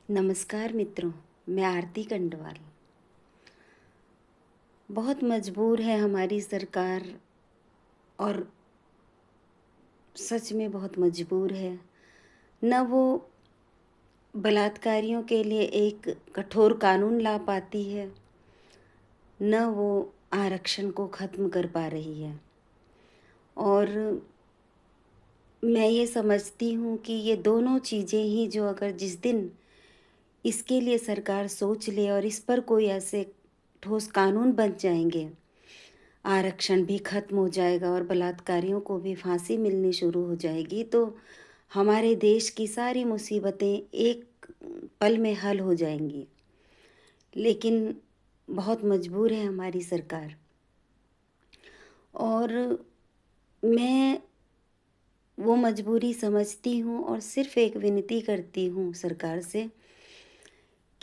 नमस्कार मित्रों, मैं आरती कंडवाल। बहुत मजबूर है हमारी सरकार और सच में बहुत मजबूर है। न वो बलात्कारियों के लिए एक कठोर कानून ला पाती है, न वो आरक्षण को ख़त्म कर पा रही है। और मैं ये समझती हूँ कि ये दोनों चीज़ें ही जो अगर जिस दिन इसके लिए सरकार सोच ले और इस पर कोई ऐसे ठोस कानून बन जाएंगे, आरक्षण भी खत्म हो जाएगा और बलात्कारियों को भी फांसी मिलनी शुरू हो जाएगी, तो हमारे देश की सारी मुसीबतें एक पल में हल हो जाएंगी। लेकिन बहुत मजबूर है हमारी सरकार। और मैं वो मजबूरी समझती हूँ और सिर्फ़ एक विनती करती हूँ सरकार से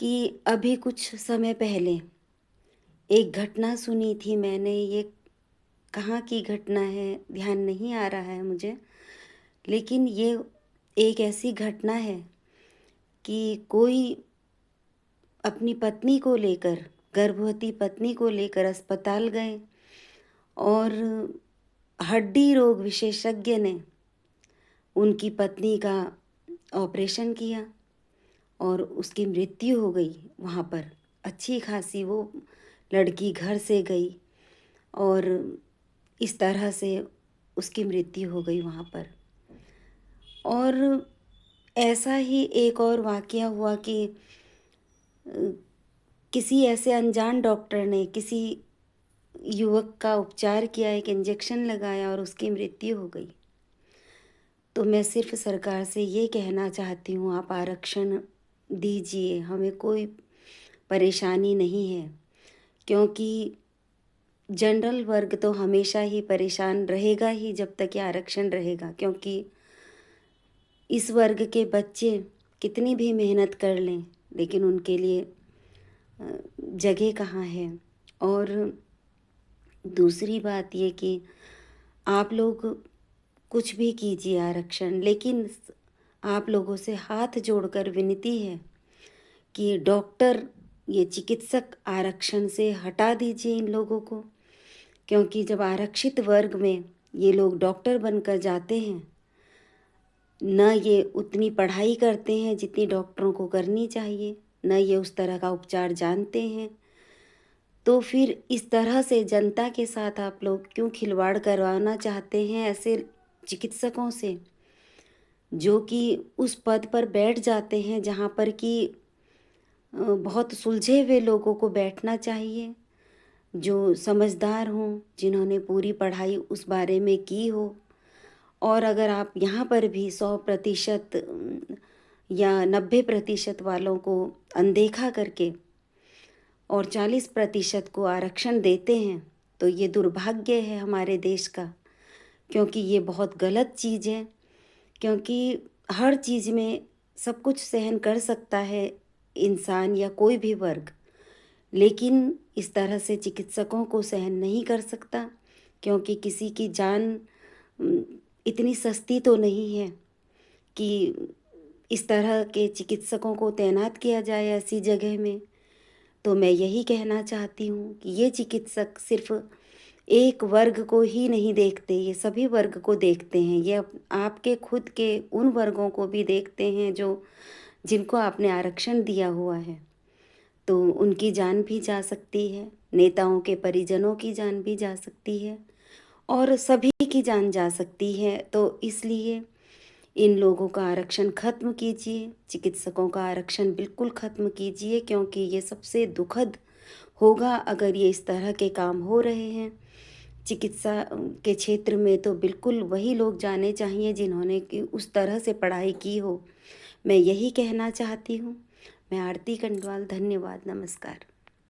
कि अभी कुछ समय पहले एक घटना सुनी थी मैंने। ये कहाँ की घटना है ध्यान नहीं आ रहा है मुझे, लेकिन ये एक ऐसी घटना है कि कोई अपनी पत्नी को लेकर, गर्भवती पत्नी को लेकर अस्पताल गए और हड्डी रोग विशेषज्ञ ने उनकी पत्नी का ऑपरेशन किया और उसकी मृत्यु हो गई वहाँ पर। अच्छी खासी वो लड़की घर से गई और इस तरह से उसकी मृत्यु हो गई वहाँ पर। और ऐसा ही एक और वाक़या हुआ कि किसी ऐसे अनजान डॉक्टर ने किसी युवक का उपचार किया, एक इंजेक्शन लगाया और उसकी मृत्यु हो गई। तो मैं सिर्फ़ सरकार से ये कहना चाहती हूँ, आप आरक्षण दीजिए, हमें कोई परेशानी नहीं है। क्योंकि जनरल वर्ग तो हमेशा ही परेशान रहेगा ही जब तक ये आरक्षण रहेगा, क्योंकि इस वर्ग के बच्चे कितनी भी मेहनत कर लें लेकिन उनके लिए जगह कहाँ है। और दूसरी बात ये कि आप लोग कुछ भी कीजिए आरक्षण, लेकिन आप लोगों से हाथ जोड़कर विनती है कि डॉक्टर, ये चिकित्सक आरक्षण से हटा दीजिए इन लोगों को। क्योंकि जब आरक्षित वर्ग में ये लोग डॉक्टर बनकर जाते हैं, न ये उतनी पढ़ाई करते हैं जितनी डॉक्टरों को करनी चाहिए, न ये उस तरह का उपचार जानते हैं, तो फिर इस तरह से जनता के साथ आप लोग क्यों खिलवाड़ करवाना चाहते हैं ऐसे चिकित्सकों से, जो कि उस पद पर बैठ जाते हैं जहाँ पर कि बहुत सुलझे हुए लोगों को बैठना चाहिए, जो समझदार हों, जिन्होंने पूरी पढ़ाई उस बारे में की हो। और अगर आप यहाँ पर भी 100% या 90% वालों को अनदेखा करके और 40% को आरक्षण देते हैं, तो ये दुर्भाग्य है हमारे देश का। क्योंकि ये बहुत गलत चीज़ है। क्योंकि हर चीज़ में सब कुछ सहन कर सकता है इंसान या कोई भी वर्ग, लेकिन इस तरह से चिकित्सकों को सहन नहीं कर सकता। क्योंकि किसी की जान इतनी सस्ती तो नहीं है कि इस तरह के चिकित्सकों को तैनात किया जाए ऐसी जगह में। तो मैं यही कहना चाहती हूँ कि ये चिकित्सक सिर्फ़ एक वर्ग को ही नहीं देखते, ये सभी वर्ग को देखते हैं। ये आपके खुद के उन वर्गों को भी देखते हैं जो जिनको आपने आरक्षण दिया हुआ है। तो उनकी जान भी जा सकती है, नेताओं के परिजनों की जान भी जा सकती है और सभी की जान जा सकती है। तो इसलिए इन लोगों का आरक्षण ख़त्म कीजिए, चिकित्सकों का आरक्षण बिल्कुल ख़त्म कीजिए। क्योंकि ये सबसे दुखद होगा अगर ये इस तरह के काम हो रहे हैं। चिकित्सा के क्षेत्र में तो बिल्कुल वही लोग जाने चाहिए जिन्होंने कि उस तरह से पढ़ाई की हो। मैं यही कहना चाहती हूँ। मैं आरती कंडवाल, धन्यवाद, नमस्कार।